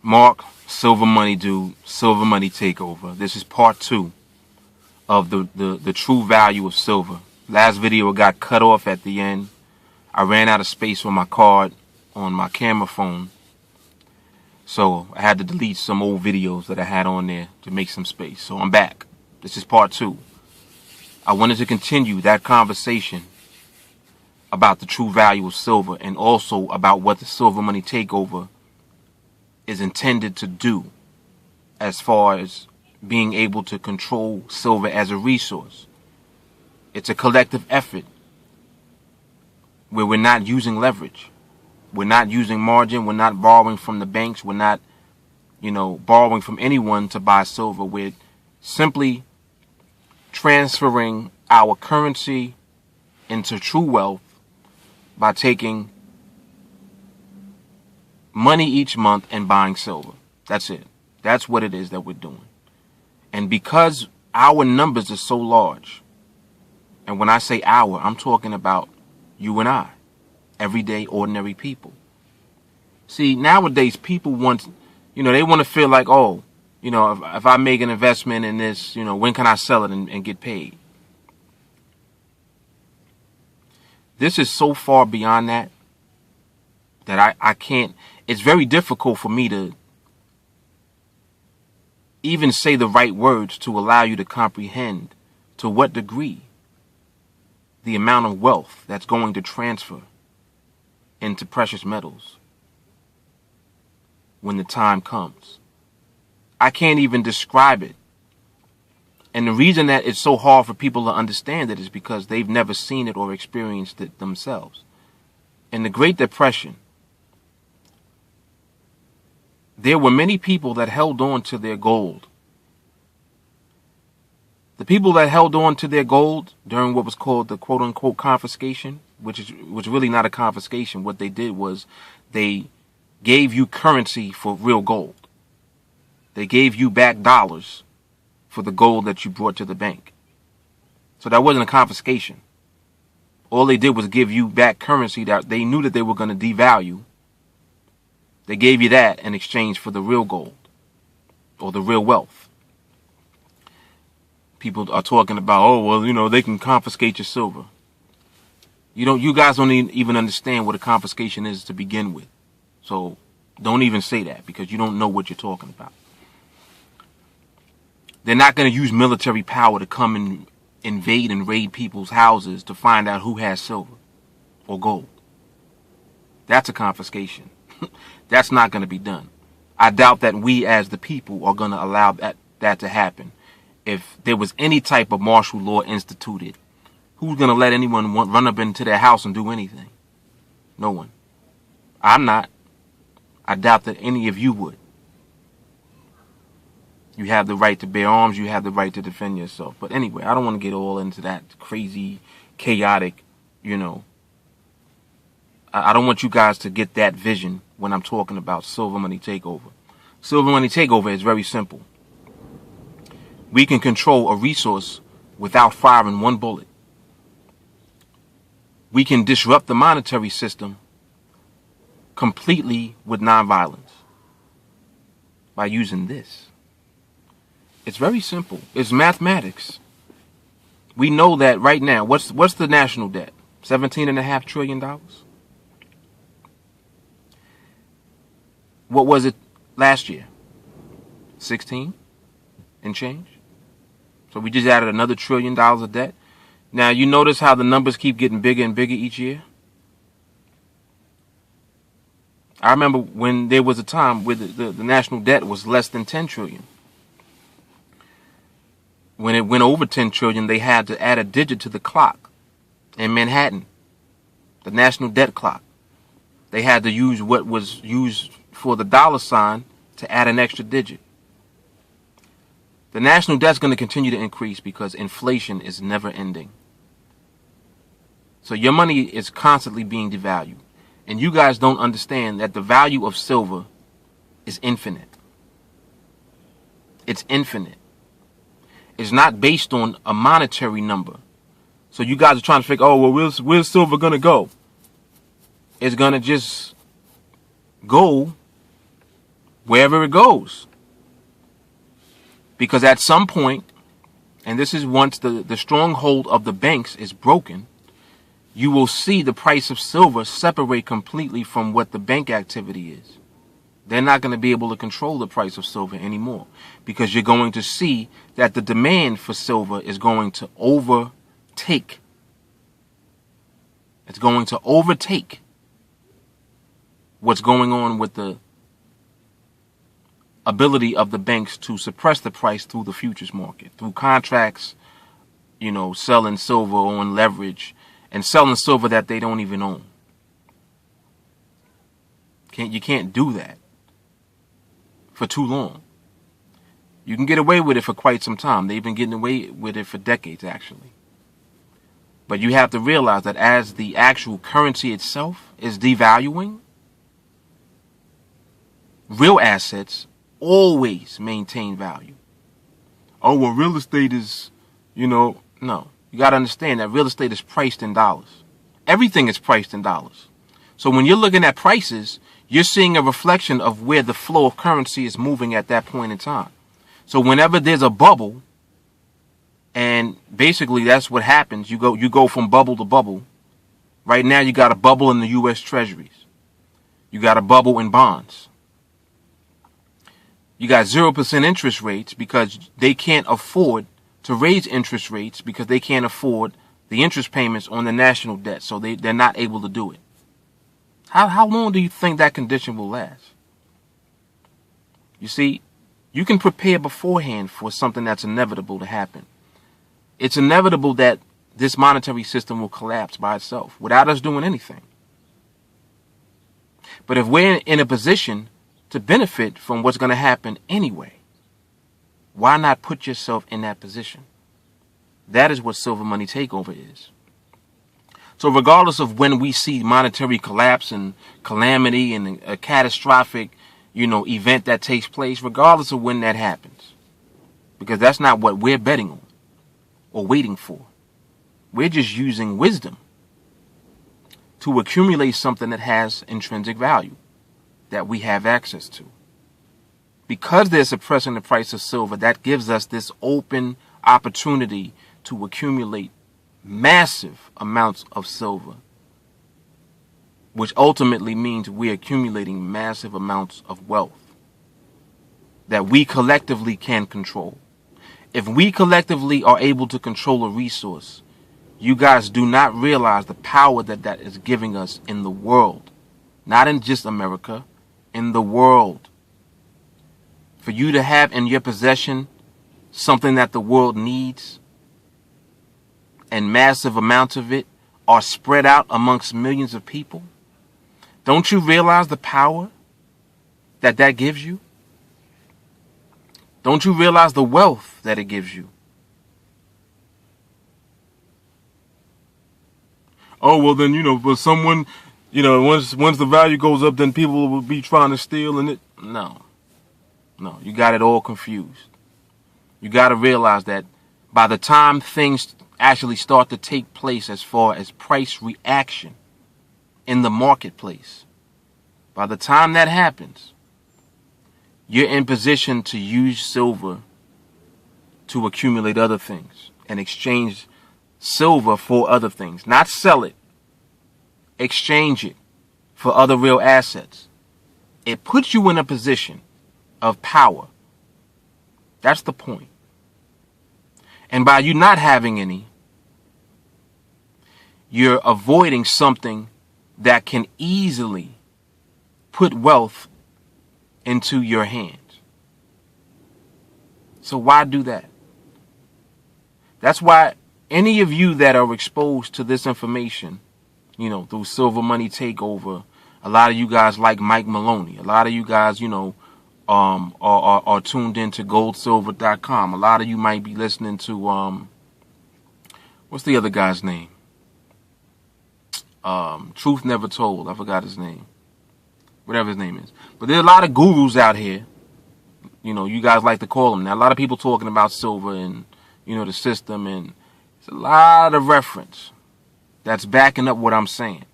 Mark, Silver Money Dude, Silver Money Takeover. This is part 2 of the true value of silver. Last video got cut off at the end. I ran out of space on my card on my camera phone. So I had to delete some old videos that I had on there to make some space. So I'm back. This is part 2. I wanted to continue that conversation about the true value of silver and also about what the Silver Money Takeover is intended to do as far as being able to control silver as a resource. It's a collective effort where we're not using leverage. We're not using margin. We're not borrowing from the banks. We're not, borrowing from anyone to buy silver. We're simply transferring our currency into true wealth by taking money each month and buying silver. That's it. That's what it is that we're doing. And because our numbers are so large, and when I say our, I'm talking about you and I, everyday ordinary people. See, nowadays people want, they want to feel like, if I make an investment in this, when can I sell it and get paid? This is so far beyond that I can't, it's very difficult for me to even say the right words to allow you to comprehend to what degree the amount of wealth that's going to transfer into precious metals when the time comes. I can't even describe it. And the reason that it's so hard for people to understand it is because they've never seen it or experienced it themselves. In the Great Depression, there were many people that held on to their gold. The people that held on to their gold during what was called the quote-unquote confiscation, which was really not a confiscation. What they did was they gave you currency for real gold. They gave you back dollars for the gold that you brought to the bank. So that wasn't a confiscation. All they did was give you back currency that they knew that they were going to devalue. They gave you that in exchange for the real gold or the real wealth. People are talking about, they can confiscate your silver. You guys don't even understand what a confiscation is to begin with. So don't even say that because you don't know what you're talking about. They're not going to use military power to come and invade and raid people's houses to find out who has silver or gold. That's a confiscation. That's not going to be done. I doubt that we as the people are going to allow that to happen. If there was any type of martial law instituted, who's going to let anyone run up into their house and do anything? No one. I'm not. I doubt that any of you would. You have the right to bear arms. You have the right to defend yourself. But anyway, I don't want to get all into that crazy, chaotic, I don't want you guys to get that vision when I'm talking about Silver Money Takeover. Silver Money Takeover is very simple. We can control a resource without firing one bullet. We can disrupt the monetary system completely with nonviolence by using this. It's very simple. It's mathematics. We know that right now. What's the national debt? $17.5 trillion. What was it last year? 16 and change. So we just added another $1 trillion of debt. Now you notice how the numbers keep getting bigger and bigger each year. I remember when there was a time where the national debt was less than 10 trillion. When it went over 10 trillion, they had to add a digit to the clock in Manhattan, the national debt clock. They had to use what was used for the dollar sign to add an extra digit. The national debt's going to continue to increase because inflation is never ending. So your money is constantly being devalued. And you guys don't understand that the value of silver is infinite. It's infinite. It's not based on a monetary number. So you guys are trying to figure, where's silver going to go? It's going to just go wherever it goes. Because at some point, and this is once the stronghold of the banks is broken, you will see the price of silver separate completely from what the bank activity is. They're not going to be able to control the price of silver anymore, because you're going to see that the demand for silver is going to overtake. It's going to overtake what's going on with the ability of the banks to suppress the price through the futures market, through contracts, selling silver on leverage and selling silver that they don't even own. You can't do that for too long. You can get away with it for quite some time. They've been getting away with it for decades, actually. But you have to realize that as the actual currency itself is devaluing, real assets always maintain value. Oh, well, real estate is, no. You got to understand that real estate is priced in dollars. Everything is priced in dollars. So when you're looking at prices, you're seeing a reflection of where the flow of currency is moving at that point in time. So whenever there's a bubble, and basically that's what happens, you go from bubble to bubble. Right now you got a bubble in the U.S. Treasuries. You got a bubble in bonds. You got 0% interest rates because they can't afford to raise interest rates because they can't afford the interest payments on the national debt. So they're not able to do it. How long do you think that condition will last? You see, you can prepare beforehand for something that's inevitable to happen. It's inevitable that this monetary system will collapse by itself without us doing anything. But if we're in a position to benefit from what's going to happen anyway, why not put yourself in that position? That is what silver money takeover is. So regardless of when we see monetary collapse and calamity and a catastrophic, event that takes place, regardless of when that happens, because that's not what we're betting on or waiting for. We're just using wisdom to accumulate something that has intrinsic value that we have access to. Because they're suppressing the price of silver, that gives us this open opportunity to accumulate massive amounts of silver, which ultimately means we're accumulating massive amounts of wealth that we collectively can control. If we collectively are able to control a resource, you guys do not realize the power that is giving us in the world. Not in just America, in the world. For you to have in your possession something that the world needs, and massive amounts of it are spread out amongst millions of people, don't you realize the power that gives you? Don't you realize the wealth that it gives you? Oh, well then, but someone, once the value goes up, then people will be trying to steal and it. No, you got it all confused. You got to realize that by the time things actually start to take place as far as price reaction in the marketplace, by the time that happens, you're in position to use silver to accumulate other things and exchange silver for other things. Not sell it. Exchange it for other real assets. It puts you in a position of power. That's the point. And by you not having any, you're avoiding something that can easily put wealth into your hands. So why do that? That's why any of you that are exposed to this information, through Silver Money Takeover, a lot of you guys like Mike Maloney. A lot of you guys, are tuned into goldsilver.com. A lot of you might be listening to, what's the other guy's name? Truth Never Told. I forgot his name. Whatever his name is. But there are a lot of gurus out here. You guys like to call them. Now, a lot of people talking about silver and, the system. And it's a lot of reference that's backing up what I'm saying.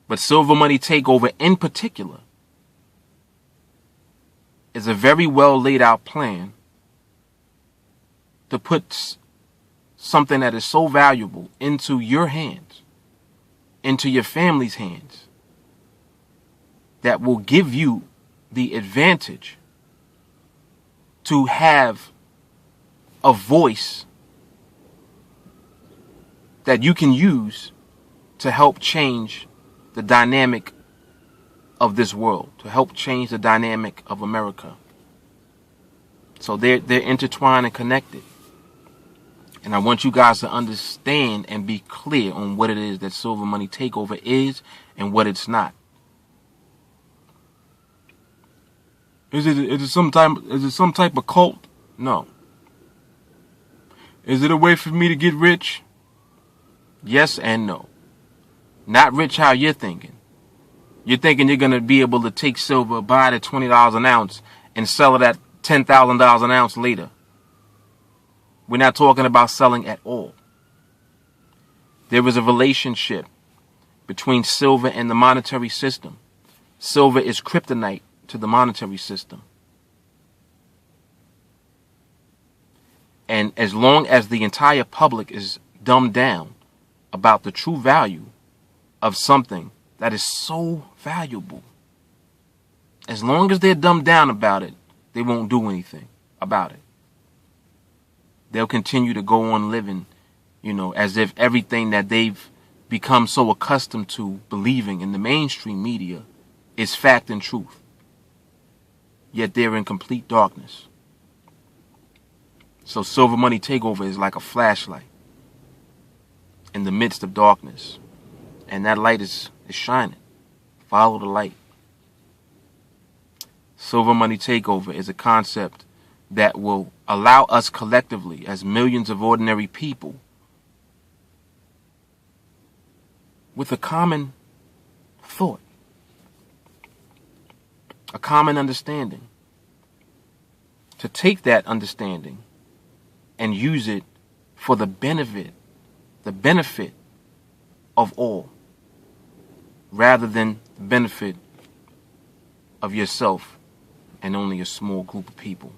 But Silver Money Takeover in particular is a very well laid out plan to put something that is so valuable into your hands, into your family's hands, that will give you the advantage to have a voice that you can use to help change the dynamic of this world, to help change the dynamic of America. So they're intertwined and connected. And I want you guys to understand and be clear on what it is that Silver Money Takeover is and what it's not. Is it some type of cult? No. Is it a way for me to get rich? Yes and no. Not rich how you're thinking. You're thinking you're going to be able to take silver, buy it at $20 an ounce, and sell it at $10,000 an ounce later. We're not talking about selling at all. There is a relationship between silver and the monetary system. Silver is kryptonite to the monetary system. And as long as the entire public is dumbed down about the true value of something that is so valuable, as long as they're dumbed down about it, they won't do anything about it. They'll continue to go on living, as if everything that they've become so accustomed to believing in the mainstream media is fact and truth. Yet they're in complete darkness. So Silver Money Takeover is like a flashlight in the midst of darkness. And that light is shining. Follow the light. Silver Money Takeover is a concept that will allow us collectively, as millions of ordinary people, with a common thought, a common understanding, to take that understanding and use it for the benefit of all, rather than the benefit of yourself and only a small group of people.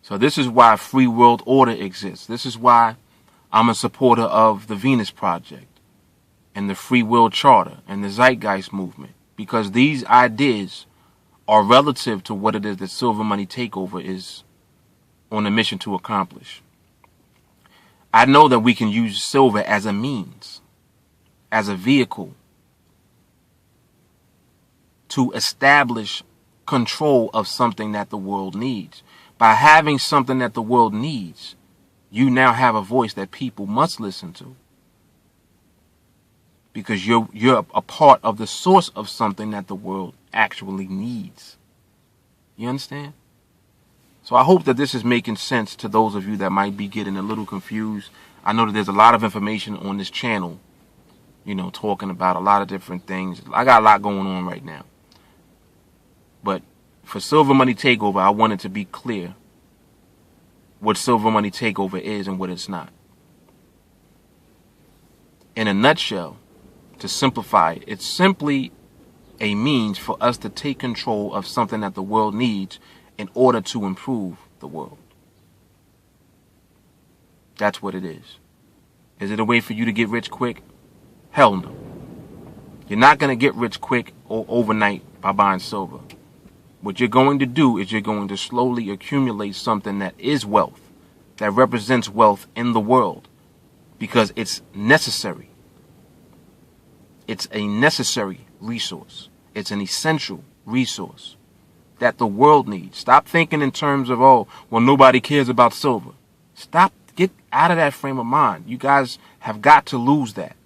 So this is why free world order exists. This is why I'm a supporter of the Venus Project and the Free Will Charter and the Zeitgeist movement, because these ideas are relative to what it is that Silver Money Takeover is on a mission to accomplish. I know that we can use silver as a means, as a vehicle, to establish control of something that the world needs. By having something that the world needs, you now have a voice that people must listen to, because you're a part of the source of something that the world actually needs. You understand? So I hope that this is making sense to those of you that might be getting a little confused. I know that there's a lot of information on this channel, talking about a lot of different things. I got a lot going on right now. But for Silver Money Takeover, I wanted to be clear what Silver Money Takeover is and what it's not. In a nutshell, to simplify it, it's simply a means for us to take control of something that the world needs in order to improve the world. That's what it is. Is it a way for you to get rich quick? Hell no. You're not going to get rich quick or overnight by buying silver. What you're going to do is you're going to slowly accumulate something that is wealth, that represents wealth in the world, because it's necessary. It's a necessary resource. It's an essential resource that the world needs. Stop thinking in terms of, nobody cares about silver. Get out of that frame of mind. You guys have got to lose that.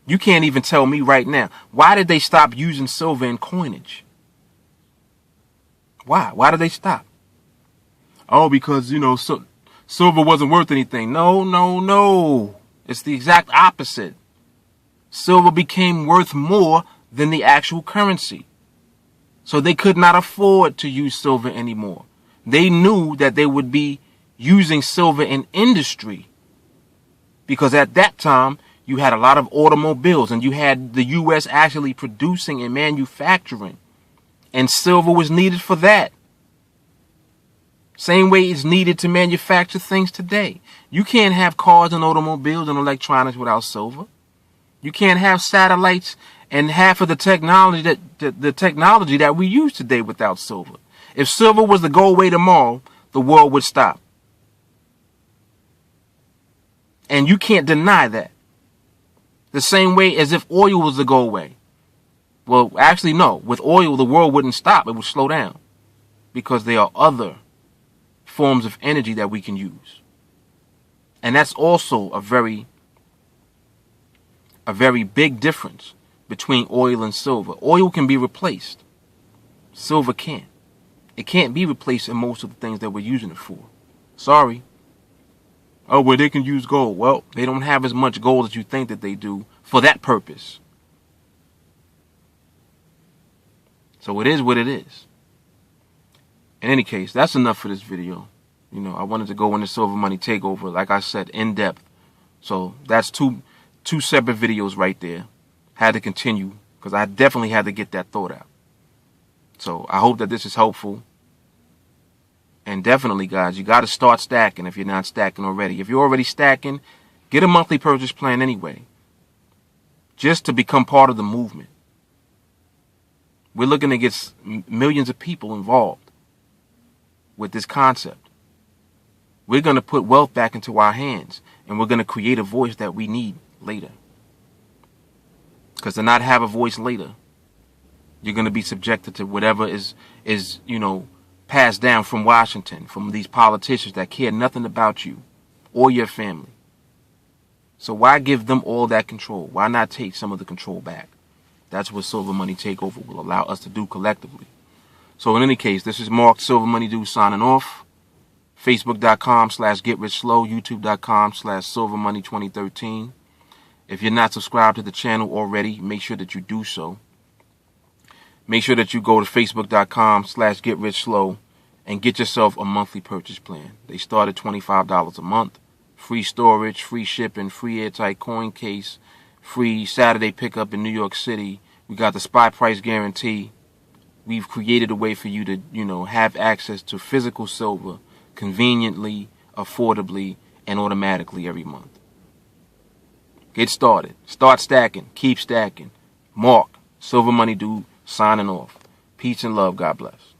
You can't even tell me right now, why did they stop using silver in coinage? Why? Why did they stop? Oh, because, silver wasn't worth anything. No. It's the exact opposite. Silver became worth more than the actual currency. So they could not afford to use silver anymore. They knew that they would be using silver in industry, because at that time, You had a lot of automobiles, and you had the U.S. actually producing and manufacturing. And silver was needed for that. Same way it's needed to manufacture things today. You can't have cars and automobiles and electronics without silver. You can't have satellites and half of the technology that we use today without silver. If silver was to go away tomorrow, the world would stop. And you can't deny that. The same way as if oil was to go away. Well, actually, no. With oil, the world wouldn't stop. It would slow down. Because there are other forms of energy that we can use. And that's also a very big difference between oil and silver. Oil can be replaced. Silver can't. It can't be replaced in most of the things that we're using it for. Sorry. Oh, well, they can use gold. Well, they don't have as much gold as you think that they do for that purpose. So it is what it is. In any case, that's enough for this video. You know, I wanted to go into Silver Money Takeover, like I said, in depth. So that's two separate videos right there. Had to continue because I definitely had to get that thought out. So I hope that this is helpful. And definitely, guys, you got to start stacking if you're not stacking already. If you're already stacking, get a monthly purchase plan anyway. Just to become part of the movement. We're looking to get millions of people involved with this concept. We're going to put wealth back into our hands. And we're going to create a voice that we need later. Because to not have a voice later, you're going to be subjected to whatever is passed down from Washington, from these politicians that care nothing about you or your family. So why give them all that control? Why not take some of the control back? That's what Silver Money Takeover will allow us to do collectively. So in any case, this is Mark Silver Money Dude signing off. Facebook.com/GetRichSlow, YouTube.com/SilverMoney2013. If you're not subscribed to the channel already, make sure that you do so. Make sure that you go to Facebook.com/GetRichSlow and get yourself a monthly purchase plan. They start at $25 a month. Free storage, free shipping, free airtight coin case, free Saturday pickup in New York City. We got the spot price guarantee. We've created a way for you to, have access to physical silver conveniently, affordably, and automatically every month. Get started. Start stacking. Keep stacking. Mark, Silver Money Dude, signing off. Peace and love. God bless.